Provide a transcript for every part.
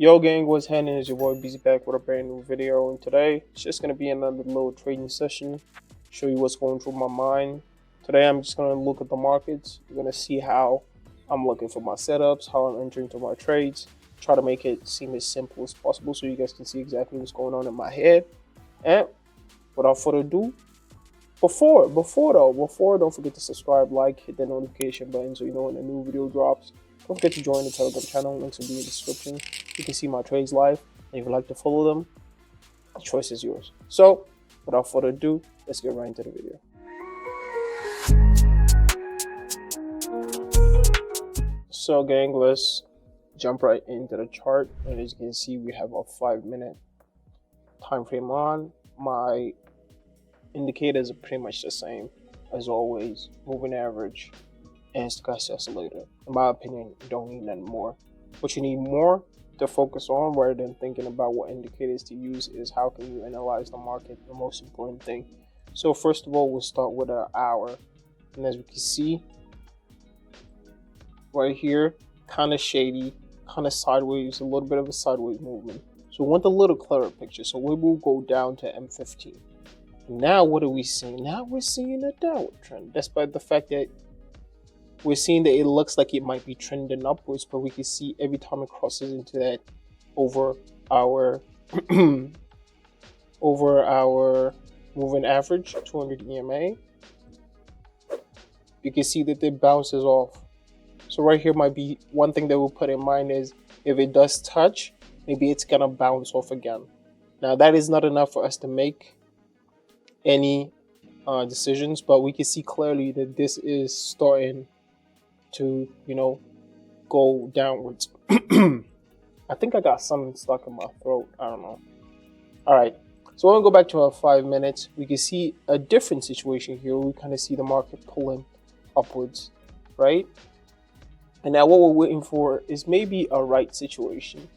Yo gang, what's happening? It's your boy Beezy back with a brand new video, and today it's just gonna be another little trading session, show you what's going through my mind. Today I'm just gonna look at the markets. You're gonna see how I'm looking for my setups, how I'm entering into my trades, try to make it seem as simple as possible so you guys can see exactly what's going on in my head. And without further ado, before don't forget to subscribe, like, hit the notification button so you know when a new video drops. Don't forget to join the Telegram channel, links will be in the description. You can see my trades live, and if you'd like to follow them, the choice is yours. So, without further ado, let's get right into the video. So gang, let's jump right into the chart, and as you can see, we have a 5-minute time frame on. My indicators are pretty much the same as always, moving average and stochastic oscillator. In my opinion, you don't need nothing more. What you need more to focus on rather than thinking about what indicators to use is how can you analyze the market, the most important thing. So first of all, we'll start with an hour, and as we can see right here, kind of shady, kind of sideways, a little bit of a sideways movement. So we want a little clearer picture, so we will go down to M15. Now what are we seeing? Now we're seeing a downward trend, despite the fact that we're seeing that it looks like it might be trending upwards, but we can see every time it crosses into that over our moving average 200 EMA, you can see that it bounces off. So right here might be one thing that we'll put in mind is if it does touch, maybe it's gonna bounce off again. Now that is not enough for us to make any decisions, but we can see clearly that this is starting to, go downwards. I think I got something stuck in my throat. I don't know. All right. So when we go back to our 5 minutes, we can see a different situation here. We kind of see the market pulling upwards, right? And now what we're waiting for is maybe a right situation.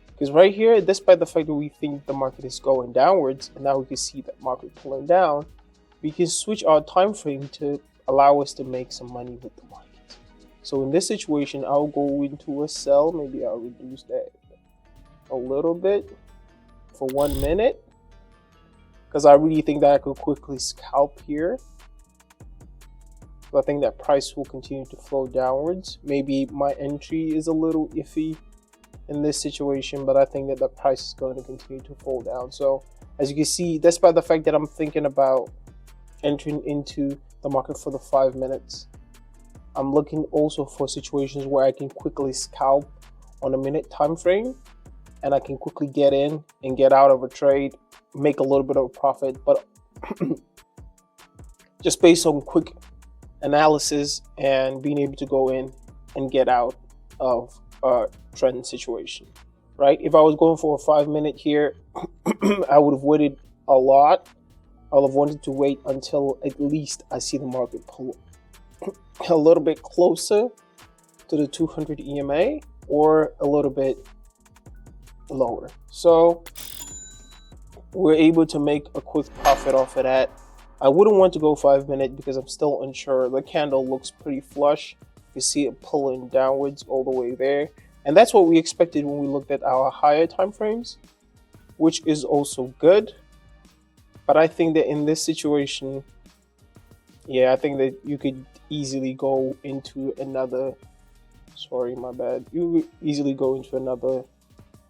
Because right here, despite the fact that we think the market is going downwards, and now we can see that market pulling down, we can switch our time frame to allow us to make some money with the market. So in this situation, I'll go into a sell. Maybe I'll reduce that a little bit for 1 minute, because I really think that I could quickly scalp here. So I think that price will continue to flow downwards. Maybe my entry is a little iffy in this situation, but I think that the price is going to continue to fall down. So as you can see, despite the fact that I'm thinking about entering into the market for the 5 minutes, I'm looking also for situations where I can quickly scalp on a minute time frame, and I can quickly get in and get out of a trade, make a little bit of a profit, but just based on quick analysis and being able to go in and get out of a trend situation, right? If I was going for a 5 minute here, I would have waited a lot. I would have wanted to wait until at least I see the market pull a little bit closer to the 200 EMA or a little bit lower. So we're able to make a quick profit off of that. I wouldn't want to go 5 minute because I'm still unsure. The candle looks pretty flush. You see it pulling downwards all the way there. And that's what we expected when we looked at our higher time frames, which is also good. But I think that in this situation, yeah, I think that you could easily go into another, sorry, my bad. You could easily go into another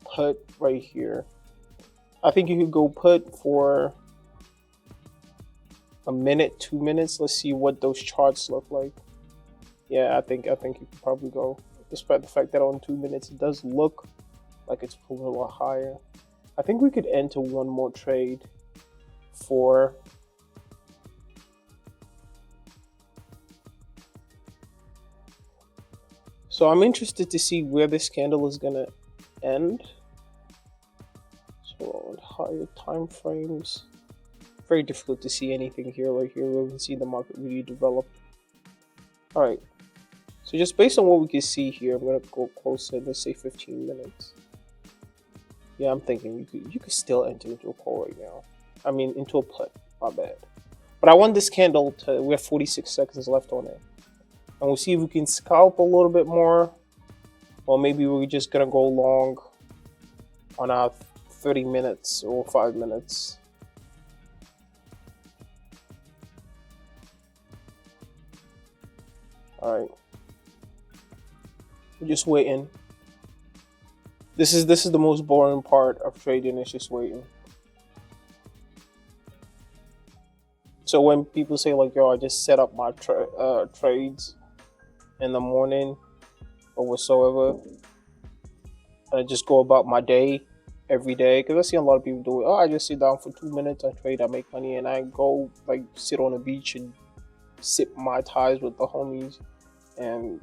put right here. I think you could go put for a minute, 2 minutes. Let's see what those charts look like. Yeah, I think you could probably go, despite the fact that on 2 minutes it does look like it's pulling a lot higher. I think we could enter one more trade for so I'm interested to see where this candle is gonna end. So on higher time frames, very difficult to see anything here. Right here we can see the market really develop. All right, so just based on what we can see here, I'm gonna go closer. Let's say 15 minutes. Yeah, I'm thinking you could still enter into a call right now. I mean into a put, my bad. But I want this candle to, we have 46 seconds left on it. And we'll see if we can scalp a little bit more. Or maybe we're just gonna go long on our 30 minutes or 5 minutes. All right, we're just waiting. This is the most boring part of trading, is just waiting. So when people say like, yo, I just set up my trades in the morning or whatsoever, and I just go about my day every day, because I see a lot of people do it. Oh, I just sit down for 2 minutes, I trade, I make money, and I go like sit on the beach and sip my ties with the homies and,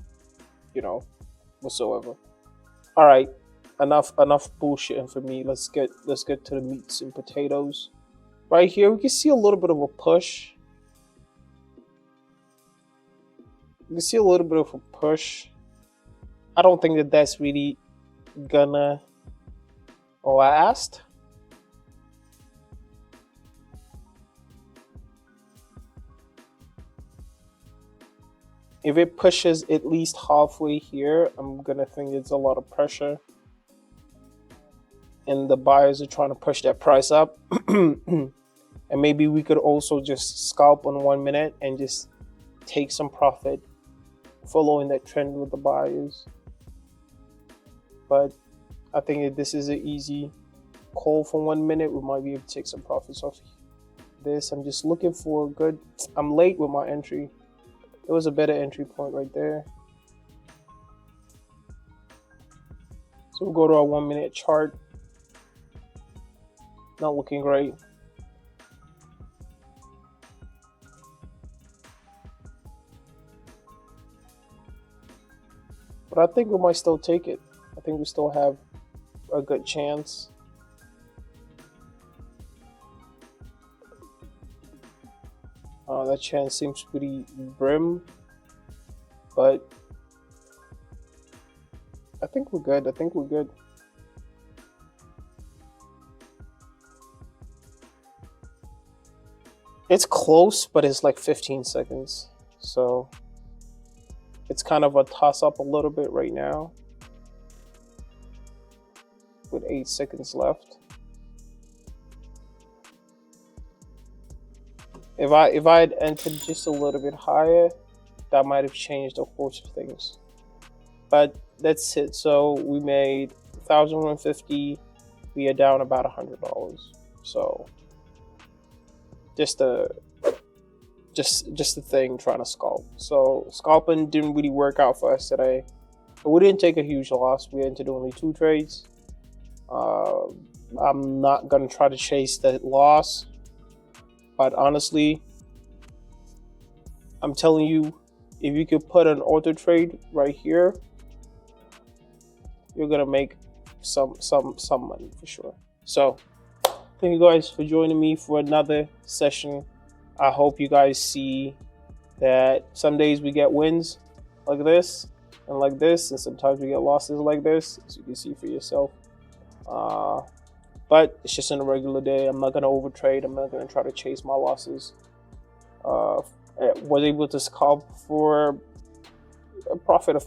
you know, whatsoever. All right, enough bullshitting for me. Let's get to the meats and potatoes. Right here, we can see a little bit of a push. You can see a little bit of a push. I don't think that that's really gonna last. If it pushes at least halfway here, I'm gonna think it's a lot of pressure, and the buyers are trying to push that price up. And maybe we could also just scalp on 1 minute and just take some profit following that trend with the buyers. But I think that this is an easy call for 1 minute. We might be able to take some profits off this. I'm just looking for a good, I'm late with my entry. It was a better entry point right there. So we'll go to our 1 minute chart. Not looking great. But I think we might still take it. I think we still have a good chance. That chance seems pretty grim, but I think we're good. I think we're good. It's close, but it's like 15 seconds. So it's kind of a toss up a little bit right now with 8 seconds left. If I had entered just a little bit higher, that might have changed the course of things. But that's it. So we made 1,150. We are down about $100. So just a thing trying to scalp. So scalping didn't really work out for us today. But we didn't take a huge loss. We entered only 2 trades. I'm not gonna try to chase that loss. But honestly, I'm telling you, if you could put an auto trade right here, you're gonna make some money for sure. So thank you guys for joining me for another session. I hope you guys see that some days we get wins like this and like this, and sometimes we get losses like this, as you can see for yourself. But it's just in a regular day. I'm not going to overtrade. I'm not going to try to chase my losses. Was able to scalp for a profit of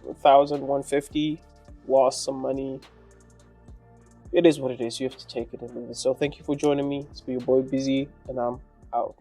1,150. Lost some money. It is what it is. You have to take it and leave it. So thank you for joining me. It's been your boy Beezy, and I'm out.